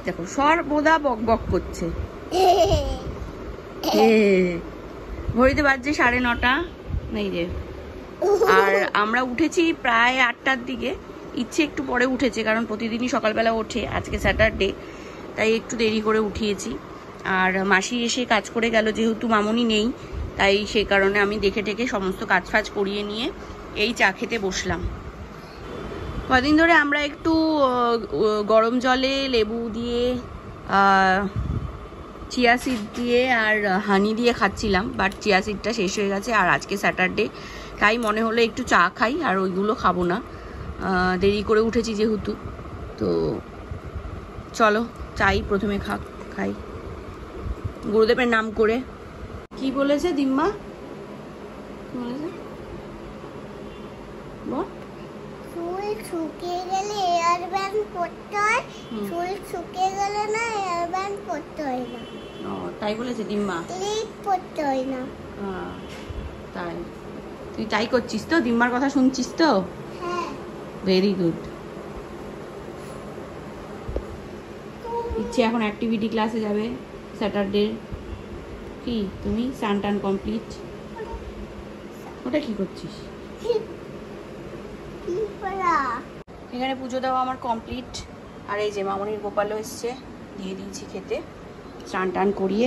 দেখো সর্বদা বক বক করছে। ঘড়িতে বাজছে 9:30 এই যে। আর আমরা উঠেছি প্রায় 8টার দিকে। ইচ্ছে একটু পরে উঠেছে, কারণ প্রতিদিনই সকালবেলা ওঠে, আজকে স্যাটারডে তাই একটু দেরি করে উঠিয়েছি। আর মাসি এসে কাজ করে গেল, যেহেতু মামুনি নেই তাই সেই কারণে আমি দেখে টেকে সমস্ত কাজ ফাজ করিয়ে নিয়ে এই চা খেতে বসলাম। কদিন ধরে আমরা একটু গরম জলে লেবু দিয়ে চিয়া সিড দিয়ে আর হানি দিয়ে খাচ্ছিলাম, বাট চিয়া সিডটা শেষ হয়ে গেছে। আর আজকে স্যাটারডে তাই মনে হলো একটু চা খাই, আর ওইগুলো খাবো না, দেরি করে উঠেছি যেহেতু। তো চলো চাই প্রথমে খাই গুরুদেবের নাম করে। কি বলেছে দিম্মা? বলেছে বল। চুল শুকিয়ে গেলে এয়ার ব্যান্ড পরতে হয়, চুল শুকিয়ে গেলে না এয়ার ব্যান্ড পরতে হয় না। ও তাই বলেছে দিম্মা? ক্লিপ পরতে হয় না। তাই তুই তাই করছিস তো? দিম্মার কথা শুনছিস তো? হ্যাঁ। Very good. ইচ্ছে এখন অ্যাক্টিভিটি ক্লাসে যাবে স্যাটারডে। কি তুমি স্নান টান কমপ্লিট? ওটা কি করছিস? এখানে পুজো দেওয়া আমার কমপ্লিট। আর এই যে মামনির গোপালও এসছে, দিয়ে দিয়েছি খেতে স্নান টান করিয়ে।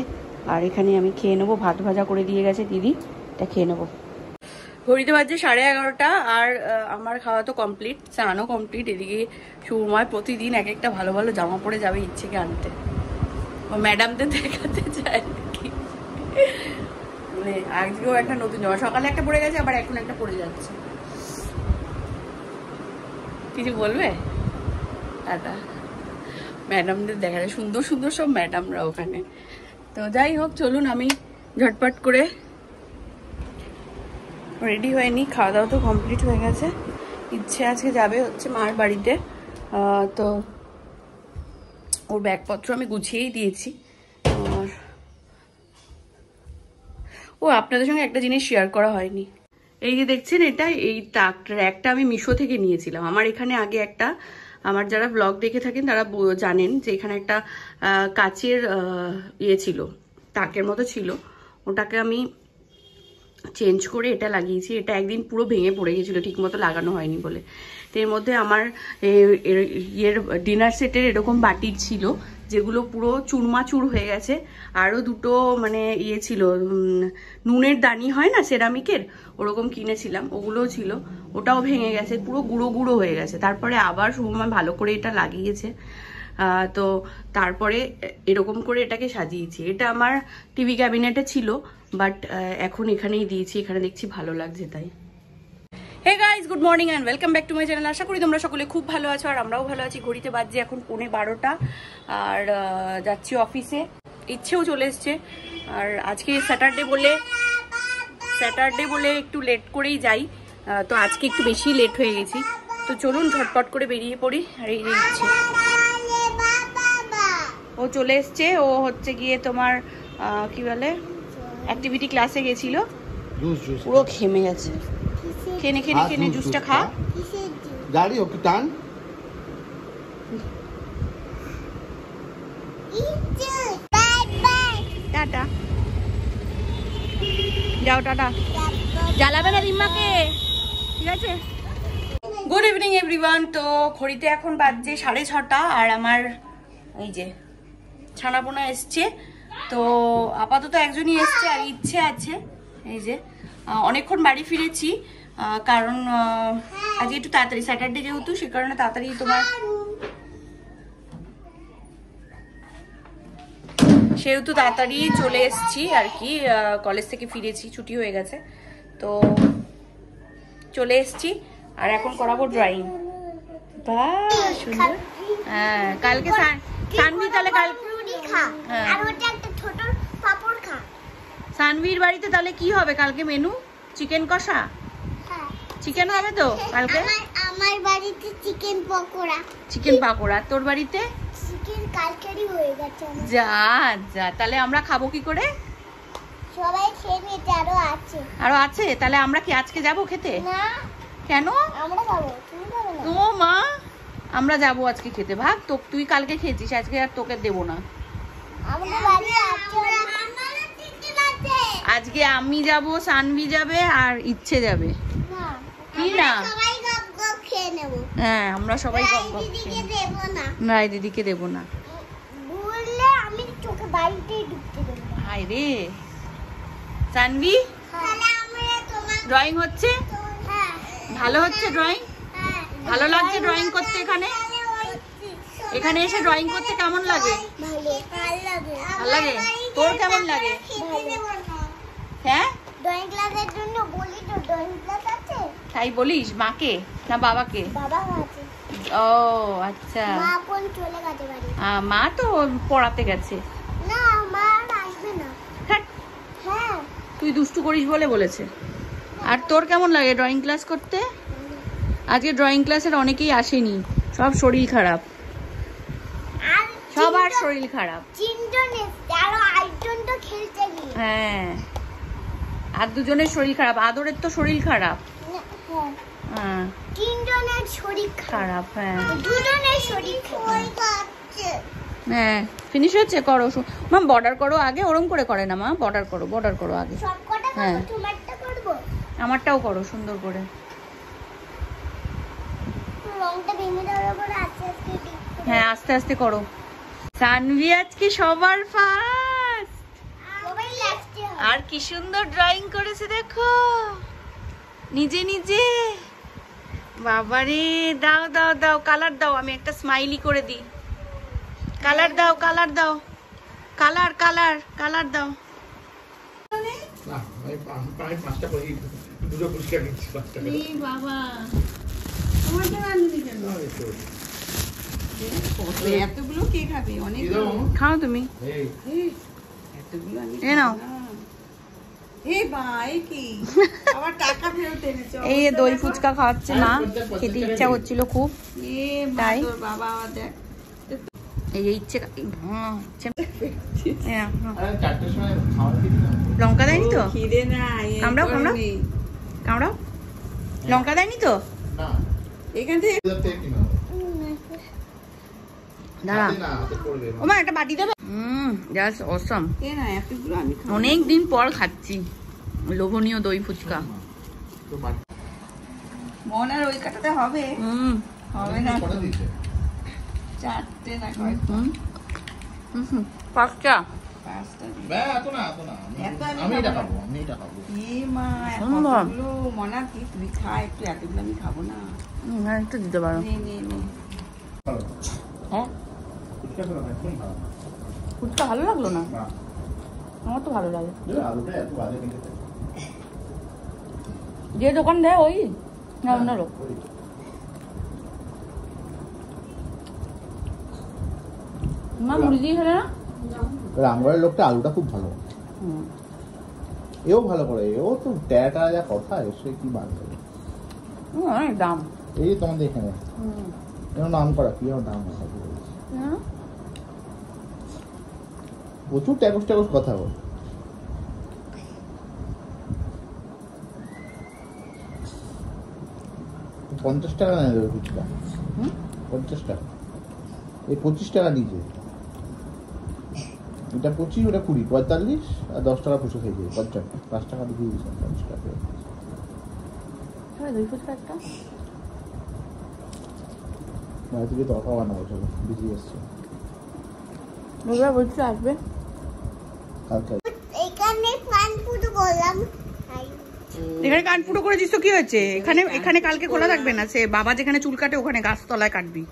আর এখানে আমি খেয়ে নেবো, ভাত ভাজা করে দিয়ে গেছে দিদি, এটা খেয়ে নেবো। ঘড়িতে বাজছে 11:30 আর আমার খাওয়া তো কমপ্লিট, স্নানও কমপ্লিট। এদিকে সুময় প্রতিদিন এক একটা ভালো ভালো জামা পরে যাবে ইচ্ছেকে আনতে, ও ম্যাডামদের দেখাতে চায় নাকি। মানে আজকেও একটা নতুন জামা, সকালে একটা পরে গেছে, আবার এখন একটা পরে যাচ্ছে। কিছু বলবে? টাটা। ম্যাডামদের দেখা যায়, সুন্দর সুন্দর সব ম্যাডামরা ওখানে। তো যাই হোক, চলুন আমি ঝটপট করে রেডি হয়ে নিই। খাওয়া দাওয়া তো কমপ্লিট হয়ে গেছে। ইচ্ছে আজকে যাবে হচ্ছে মার বাড়িতে, তো ওর ব্যাগপত্র আমি গুছিয়েই দিয়েছি। আর ও আপনাদের সঙ্গে একটা জিনিস শেয়ার করা হয়নি, এই যে দেখছেন এটা, এই ট্র্যাকটা আমি মিশো থেকে নিয়েছিলাম। আমার এখানে আগে একটা, আমার যারা ব্লগ দেখে থাকেন তারা জানেন যে এখানে একটা কাচের ইয়ে ছিল, তাকের মতো ছিল, ওটাকে আমি চেঞ্জ করে এটা লাগিয়েছি। এটা একদিন পুরো ভেঙে পড়ে গেছিলো, ঠিক মতো লাগানো হয়নি বলে। তো এর মধ্যে আমার ইয়ের ডিনার সেটের এরকম বাটির ছিল, যেগুলো পুরো চুরমাচুর হয়ে গেছে। আরও দুটো মানে ইয়ে ছিল, নুনের দানি হয় না সেরামিকের, ওরকম কিনেছিলাম, ওগুলোও ছিল, ওটাও ভেঙে গেছে, পুরো গুঁড়ো গুঁড়ো হয়ে গেছে। তারপরে আবার শুভমান ভালো করে এটা লাগিয়েছে। তো তারপরে এরকম করে এটাকে সাজিয়েছি। এটা আমার টিভি ক্যাবিনেটে ছিল, বাট এখন এখানেই দিয়েছি, এখানে দেখছি ভালো লাগছে তাই। Hey guys, good morning and welcome back to my channel. আশা করি তোমরা সকলে খুব ভালো আছো, আর আমরাও ভালো আছি। ঘড়িতে বাজছে এখন 11:15 আর যাচ্ছি অফিসে। ইচ্ছেও চলে এসছে, আর আজকে স্যাটারডে বলে একটু লেট করেই যাই, তো আজকে একটু বেশি লেট হয়ে গেছি। তো চলুন ঝটপট করে বেরিয়ে পড়ি। আর এই যে ইচ্ছে ও চলে এসছে, ও হচ্ছে গিয়ে তোমার কি বলে অ্যাক্টিভিটি ক্লাসে গেছিল, পুরো ঘেমে গেছে। খেনে জুসটা খা। গাড়ি ওকে টান। টাটা, যাও টাটা। জ্বালাবে না দিম্মাকে, ঠিক আছে। Good evening everyone. তো ঘড়িতে এখন বাজছে 6:30 আর আমার এই যে ছানাপোনা এসছে। তো আপাতত একজনই এসছে, আর ইচ্ছে আছে। এই যে অনেকক্ষণ বাড়ি ফিরেছি, কারণ আজকে একটু তাড়াতাড়ি, স্যাটারডে যেহেতু, সে কারণে তাড়াতাড়ি তোমার সেহেতু তাড়াতাড়ি চলে এসছি আর কি। কলেজ থেকে ফিরেছি, ছুটি হয়ে গেছে, তো চলে এসছি। আর এখন করাবো ড্রয়িং। বাহ সুন্দর। হ্যাঁ কালকে সানভি, তাহলে কাল সানভির বাড়িতে তাহলে কি হবে কালকে মেনু? চিকেন কষা, চিকেন হবে তো কালকে। আমার বাড়িতে চিকেন পকোড়া। চিকেন পকোড়া, তোর বাড়িতে চিকেন কালকেরই হয়ে গেছে। যা যা, তাহলে আমরা খাবো কি করে? সবাই খেয়ে নিয়েছে, আরো আছে। তাহলে আমরা কি আজকে যাবো খেতে? না। কেন? আমরা খাবো, তুমি খাবে না। ও মা, আমরা যাবো আজকে খেতে। ভাগ তো, তুই কালকে খেয়েছিস, আজকে আর তোকে দেবো না। আজকে আমি যাব, সানভি যাবে আর ইচ্ছে যাবে। কি না? হ্যাঁ আমরা সবাই গপ গপ খেয়ে নেব। না দিদিকে দেবো না। আমি তোকে বাড়িতেই ঢুকতে দেবো। হায় রে সানভি, ড্রয়িং হচ্ছে? ভালো হচ্ছে ড্রয়িং? ভালো লাগছে ড্রয়িং করতে? এখানে এসে ড্রয়িং করতে কেমন লাগে? ভালো লাগে। তোর কেমন লাগে? হ্যাঁ ড্রয়িং ক্লাসের জন্য বলি তো, ড্রয়িং ক্লাস আছে। তাই বলিস? মাকে না বাবাকে? বাবা আছে। ও আচ্ছা। মা এখন চলে গেছে বাড়ি। মা তো পড়াতে গেছে। না মা আর আসবে না। হ্যাঁ হ্যাঁ তুই দুষ্টু করিস বলে বলেছে। আর তোর কেমন লাগে ড্রয়িং ক্লাস করতে? আজকে ড্রয়িং ক্লাসের অনেকেই আসেনি, সব শরীর খারাপ, আর সবার শরীর খারাপ। চিন্টন এসছে, আরো আরেকজন তো খেলতে গিয়ে। হ্যাঁ আর দুজনের শরীর খারাপ। আদরের তো শরীর খারাপ। হ্যাঁ তিনজনের শরীর খারাপ। হ্যাঁ দুজনের শরীর খারাপ। হ্যাঁ ফিনিশ হচ্ছে। করো মাম, বর্ডার করো আগে। ওরম করে করে না মা, বর্ডার করো আগে। সবকটা হ্যাঁ। করব, তোমারটা করব। আমারটাও করো সুন্দর করে। রংটা ভেঙে দেওয়ার পরে আস্তে আস্তে দিই। হ্যাঁ আস্তে আস্তে করো। সানভি আজকে সবার ফার্স্ট। সবাই লাস্টে হবে। আর কি সুন্দর ড্রয়িং করেছে দেখো, নিজে নিজে। বাবারে, দাও দাও দাও, কালার দাও। আমি একটা স্মাইলি করে দিই। কালার দাও, কালার দাও, কালার কালার কালার দাও। না আমি 5টা করে দুটো পুরস্কার দিচ্ছি, 5 টাকা। এই বাবা, তোমারটা রাঁধুনি কেন? এতগুলো কে খাবে? অনেক খাও তুমি। এতগুলো আমি এ নাও। এই দই ফুচকা খাওয়াচ্ছে মা, খেতে ইচ্ছা হচ্ছিল খুব, তাই এই ইচ্ছে। লঙ্কা দেয়নি তো? কামড়াও কামড়াও কামড়াও। লঙ্কা দেয়নি তো? এখান থেকে দাঁড়া। ও মা একটা বাটি দেবে? জাস্ট অসম। অনেক দিন পর খাচ্ছি লোভনীয় দই ফুচকা। মন আর ওই কাটাতে হবে? হবে না। চারটে না কয়? পাঁচটা। আমি এটা খাবো, আমি এটা খাবো। মা সম্ভব। এতগুলো মনা কি তুই খা একটু, এতগুলো আমি খাবো না। একটু দিতে পারো। নে নে নে। হ্যাঁ ফুচকা ভালো লাগলো না? আমার তো ভালো লাগে। যে দোকান দেয় ওই না অন্য লোক? মা মুড়ি দিয়ে খেলে না? রামগড়ের লোকটা আলুটা খুব ভালো, এও ভালো করে। ও তো ট্যাটা যা কথা, এসে কি বার করে। অনেক দাম। এই যে তোমাদের এখানে নাম করা কি দাম, প্রচুর ট্যাগস ট্যাগস কথা বল। $50 নেয় দেবে ফুচকা। 50 টাকা। এই 25 টাকা নিচে। এটা 25, ওটা 20, 45 আর 10 টাকা ফুচকা খেয়ে যাবে। 5 টাকা দিয়ে দিয়েছে, 50 টাকা। দই ফুচকা একটা বাড়ি থেকে তরকা বানাবো, চলো বিজি এসছে বলছি আসবে কালকে। এখানে পান পুরো করলাম। এখানে কান ফুটো করে দিস তো কি হয়েছে? এখানে এখানে কালকে খোলা থাকবে না? সে বাবা যেখানে চুল কাটে ওখানে গাছতলায় কাটবি।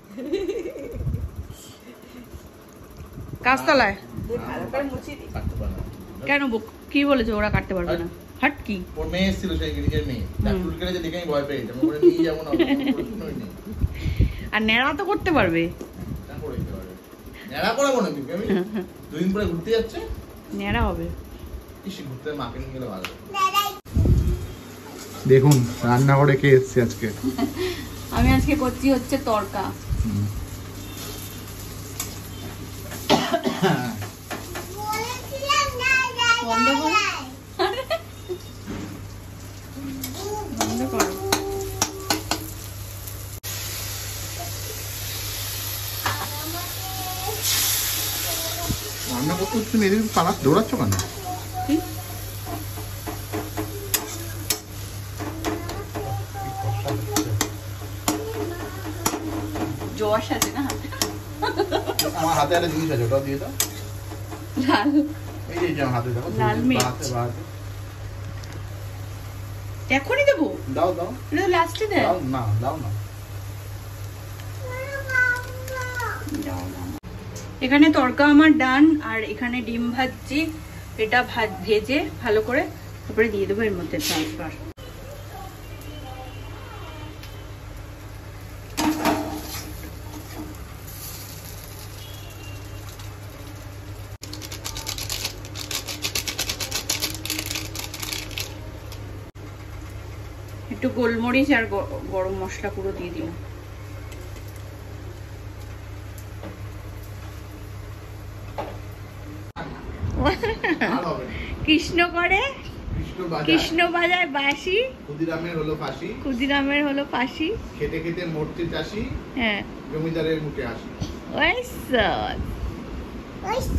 গাছতলায় কেন? কি বলেছে ওরা কাটতে পারবে না? হাট কি ওর মেয়ে এসেছিল, সেই গিরিজের মেয়ে, তার চুল কেটেছে দেখে আমি ভয় পেয়ে গেছি। আমি বলে নিয়ে যাবো না, প্রশ্নই নেই। আর নেড়া তো করতে পারবে। নেড়া করাবো না কিন্তু আমি 2 দিন পরে ঘুরতে যাচ্ছে, নেড়া হবে। ইসে ঘুরতে মাকে নিয়ে গেলে ভালো। দেখুন রান্না করে কে এসছে আজকে। আমি আজকে করছি হচ্ছে তরকা। বন্ধ করো, বন্ধ করো। রান্না করতে তুমি এদিকে পালা দৌড়াচ্ছ কেন? কি? জোয়াশ আছে না হাতে? আমার হাতে একটা জিনিস আছে, ওটাও দিয়ে দাও। লাল এই যে আমার হাতে দেখো, লাল মির্চ। বাহাতে। এখনই দেবো? দাও দাও এটা তো লাস্টে দেয়। দাও না, দাও না। এখানে তড়কা আমার ডান, আর এখানে ডিম ভাজছি। এটা ভেজে ভালো করে তারপরে দিয়ে দেবো এর মধ্যে ট্রান্সফার। একটু গোলমরিচ আর গরম মশলা পুরো দিয়ে দিলাম। কৃষ্ণ করে কৃষ্ণ বাজায় বাঁশি, ক্ষুদিরামের হলো ফাঁসি, ক্ষুদিরামের হলো ফাঁসি। খেটে খেটে মূর্তি চাষি, হ্যাঁ জমিদারের মুখে আসি। ওই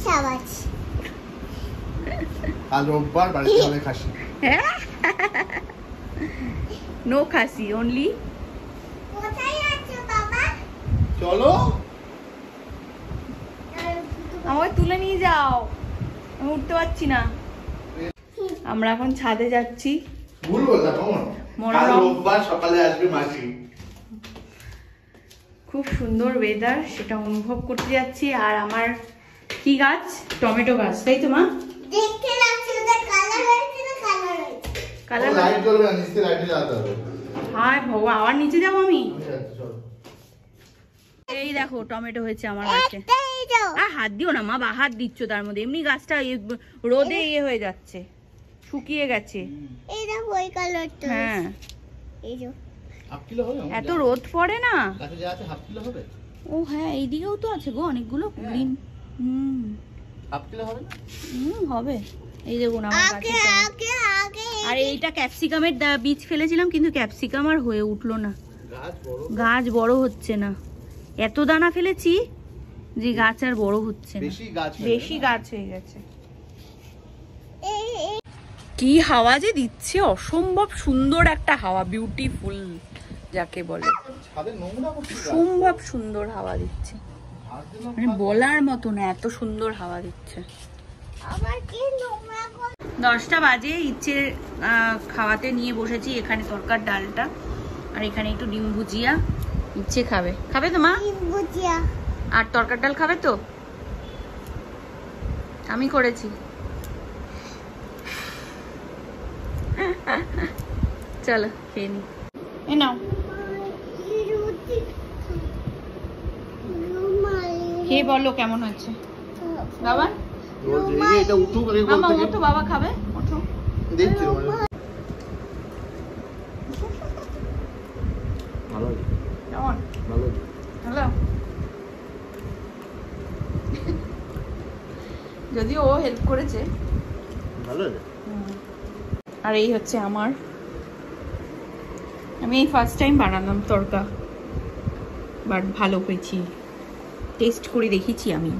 সাবাস। আজ রোববার, বাড়িতে হবে খাসি। নো খাসি, অনলি। কোথায় আছো বাবা? চলো। আমাকে তুলে নিয়ে যাও, আমি উঠতে পারছি না। আমরা এখন ছাদে যাচ্ছি। ভুল বললাম কেমন? মনোরম। কাল রোববার সকালে আসবে মাসি। খুব সুন্দর ওয়েদার, সেটা অনুভব করতে যাচ্ছি। আর আমার কি গাছ? টমেটো গাছ, তাই তো মা? দেখতে লাগছে ওটা কালার হয়েছে না কালার হয়েছে? কালার। লাইট জ্বলবে না, নিচে লাইটে জ্বালাতে হবে। হায় ভগবান, আবার নিচে যাবো আমি? আচ্ছা, চলো। এই দেখো টমেটো হয়েছে আমার গাছে। একটাই দাও। আর হাত দিও না মা, বা হাত দিচ্ছ তার মধ্যে। এমনি গাছটা রোদে হয়ে যাচ্ছে, শুকিয়ে গেছে। এই দেখো ওই কালারটা। হ্যাঁ, এই যে হাফ কিলো হবে? এত রোদ পড়ে না। গাছে যা আছে হাফ কিলো হবে? ও হ্যাঁ, এইদিকেও তো আছে গো অনেকগুলো গ্রিন। হাফ কিলো হবে না? হবে। এই দেখুন আমার আগে গাছে। আগে আগে আর এইটা ক্যাপসিকামের বীজ ফেলেছিলাম, কিন্তু ক্যাপসিকাম আর হয়ে উঠলো না, গাছ বড়, গাছ বড় হচ্ছে না। এত দানা ফেলেছি যে গাছ আর বড় হচ্ছে না, বেশি গাছ হয়ে বেশি গেছে। গাছ হয়ে গেছে। এই এই কি হাওয়া যে দিচ্ছে, অসম্ভব সুন্দর একটা হাওয়া, বিউটিফুল যাকে বলে, ছাদে নোংরা করছিস গাছ। অসম্ভব সুন্দর হাওয়া দিচ্ছে, হাত দিলাম মানে বলার মতো না, এত সুন্দর হাওয়া দিচ্ছে। আবার কি নোংরা কর 10টা বাজে, ইচ্ছে খাওয়াতে নিয়ে বসেছি। এখানে তরকার ডালটা, আর এখানে একটু ডিম ভুজিয়া। ইচ্ছে খাবে, খাবে তো মা? বুঝিয়া। আর তরকার ডাল খাবে তো? আমি করেছি। চলো খেয়ে নি। এ নাও, খেয়ে বলো কেমন হচ্ছে বাবা। বলছে, এই যে এটা উঠুক আগে কোল মামা থেকে। ওঠো, বাবা খাবে, ওঠো। দেখছি ভালো আছে, কেমন? ভালো আছে। হ্যালো। যদিও ও হেল্প করেছে। ভালো আছে। আর এই হচ্ছে আমার, আমি এই ফার্স্ট টাইম বানালাম তড়কা, বাট ভালো হয়েছি, টেস্ট করে দেখেছি আমি।